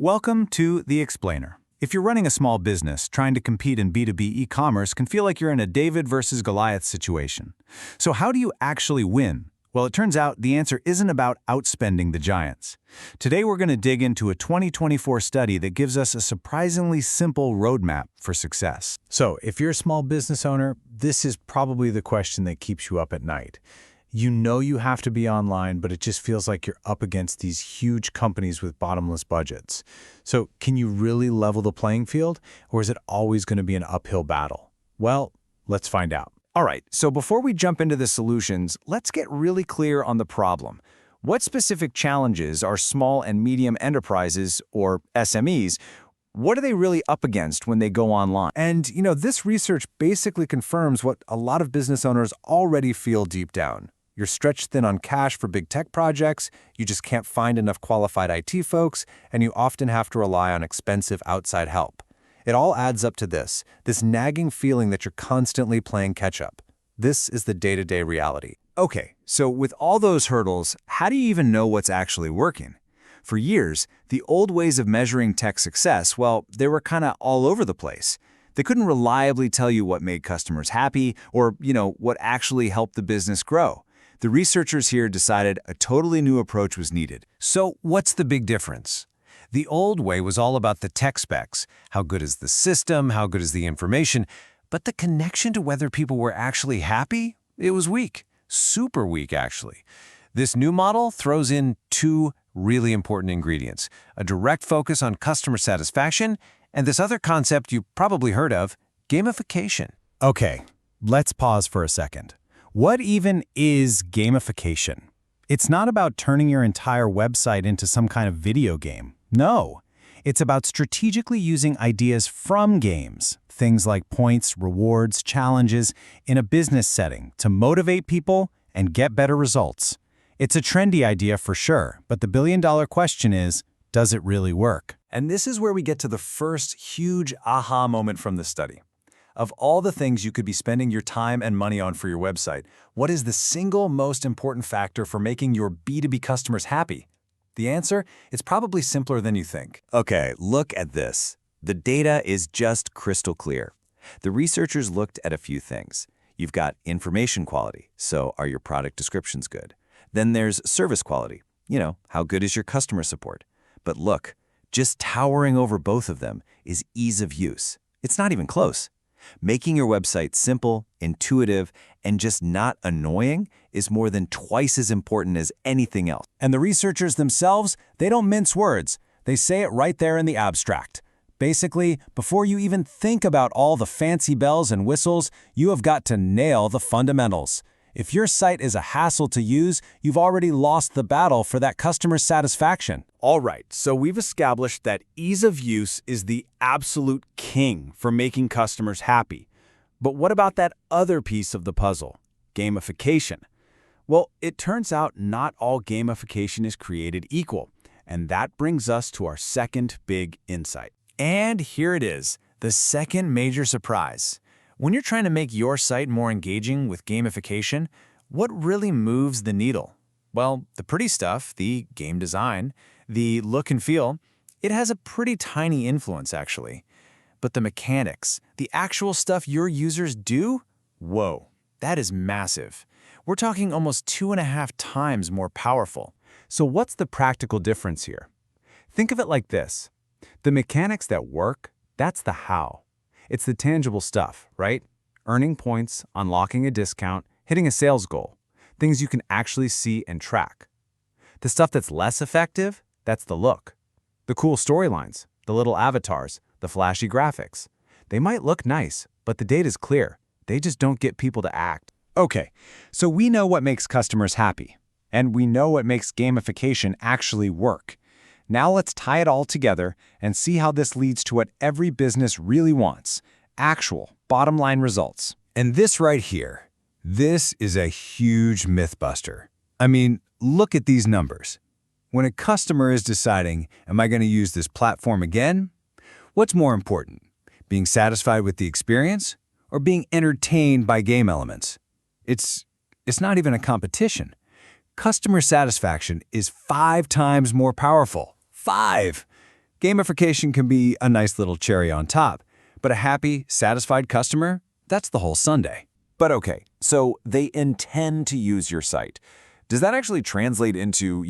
Welcome to The Explainer. If you're running a small business, trying to compete in B2B e-commerce can feel like you're in a David versus Goliath situation. So how do you actually win? Well, it turns out the answer isn't about outspending the giants. Today we're going to dig into a 2024 study that gives us a surprisingly simple roadmap for success. So, if you're a small business owner, this is probably the question that keeps you up at night. You know you have to be online, but it just feels like you're up against these huge companies with bottomless budgets. So, can you really level the playing field, or is it always going to be an uphill battle? Well, let's find out. All right, so before we jump into the solutions, let's get really clear on the problem. What specific challenges are small and medium enterprises, or SMEs, what are they really up against when they go online? And, this research basically confirms what a lot of business owners already feel deep down. You're stretched thin on cash for big tech projects, you just can't find enough qualified IT folks, and you often have to rely on expensive outside help. It all adds up to this nagging feeling that you're constantly playing catch-up. This is the day-to-day reality. Okay, so with all those hurdles, how do you even know what's actually working? For years, the old ways of measuring tech success, well, they were kind of all over the place. They couldn't reliably tell you what made customers happy or, what actually helped the business grow. The researchers here decided a totally new approach was needed. So what's the big difference? The old way was all about the tech specs. How good is the system? How good is the information? But the connection to whether people were actually happy? It was weak. Super weak, actually. This new model throws in two really important ingredients: a direct focus on customer satisfaction, and this other concept you probably heard of, gamification. Okay, let's pause for a second. What even is gamification? It's not about turning your entire website into some kind of video game. No, it's about strategically using ideas from games, things like points, rewards, challenges, in a business setting to motivate people and get better results. It's a trendy idea for sure, but the billion-dollar question is, does it really work? And this is where we get to the first huge aha moment from the study. Of all the things you could be spending your time and money on for your website, what is the single most important factor for making your B2B customers happy? The answer is probably simpler than you think. Okay, look at this. The data is just crystal clear. The researchers looked at a few things. You've got information quality, so are your product descriptions good? Then there's service quality. How good is your customer support? But look, just towering over both of them is ease of use. It's not even close. Making your website simple, intuitive, and just not annoying is more than twice as important as anything else. And the researchers themselves, they don't mince words. They say it right there in the abstract. Basically, before you even think about all the fancy bells and whistles, you have got to nail the fundamentals. If your site is a hassle to use, you've already lost the battle for that customer satisfaction. All right, so we've established that ease of use is the absolute king for making customers happy. But what about that other piece of the puzzle, gamification? Well, it turns out not all gamification is created equal, and that brings us to our second big insight. And here it is, the second major surprise. When you're trying to make your site more engaging with gamification, what really moves the needle? Well, the pretty stuff, the game design, the look and feel, it has a pretty tiny influence actually. But the mechanics, the actual stuff your users do? Whoa, that is massive. We're talking almost 2.5 times more powerful. So what's the practical difference here? Think of it like this. The mechanics that work, that's the how. It's the tangible stuff, right? Earning points, unlocking a discount, hitting a sales goal. Things you can actually see and track. The stuff that's less effective, that's the look. The cool storylines, the little avatars, the flashy graphics. They might look nice, but the data's clear. They just don't get people to act. Okay, so we know what makes customers happy, and we know what makes gamification actually work. Now let's tie it all together and see how this leads to what every business really wants, actual bottom-line results. And this right here, this is a huge myth buster. I mean, look at these numbers. When a customer is deciding, am I going to use this platform again? What's more important, being satisfied with the experience or being entertained by game elements? It's not even a competition. Customer satisfaction is 5 times more powerful. 5! Gamification can be a nice little cherry on top, but a happy, satisfied customer, that's the whole sundae. But okay, so they intend to use your site. Does that actually translate into,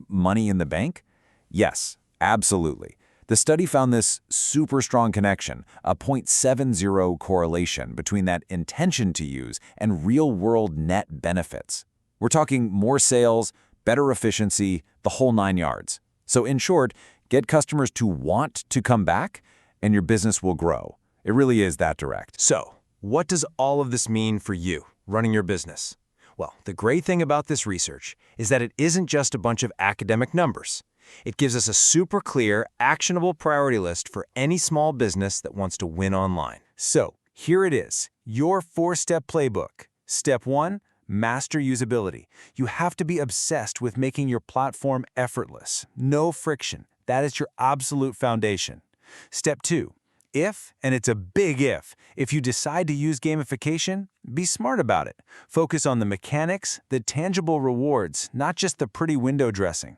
money in the bank? Yes, absolutely. The study found this super strong connection, a 0.70 correlation between that intention to use and real-world net benefits. We're talking more sales, better efficiency, the whole 9 yards. So in short, get customers to want to come back, and your business will grow. It really is that direct. So, what does all of this mean for you, running your business? Well, the great thing about this research is that it isn't just a bunch of academic numbers. It gives us a super clear, actionable priority list for any small business that wants to win online. So, here it is, your 4-step playbook. Step 1, master usability. You have to be obsessed with making your platform effortless. No friction. That is your absolute foundation. Step 2, if, and it's a big if you decide to use gamification, be smart about it. Focus on the mechanics, the tangible rewards, not just the pretty window dressing.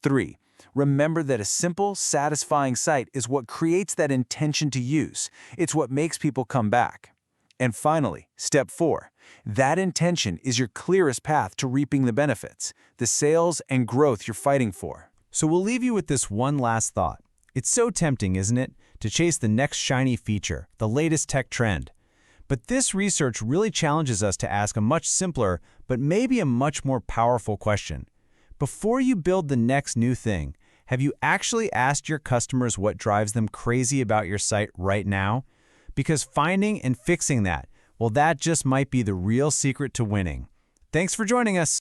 3, remember that a simple, satisfying site is what creates that intention to use. It's what makes people come back. And finally, step 4, that intention is your clearest path to reaping the benefits, the sales and growth you're fighting for. So we'll leave you with this one last thought. It's so tempting, isn't it, to chase the next shiny feature, the latest tech trend. But this research really challenges us to ask a much simpler, but maybe a much more powerful question. Before you build the next new thing, have you actually asked your customers what drives them crazy about your site right now? Because finding and fixing that, well, that just might be the real secret to winning. Thanks for joining us.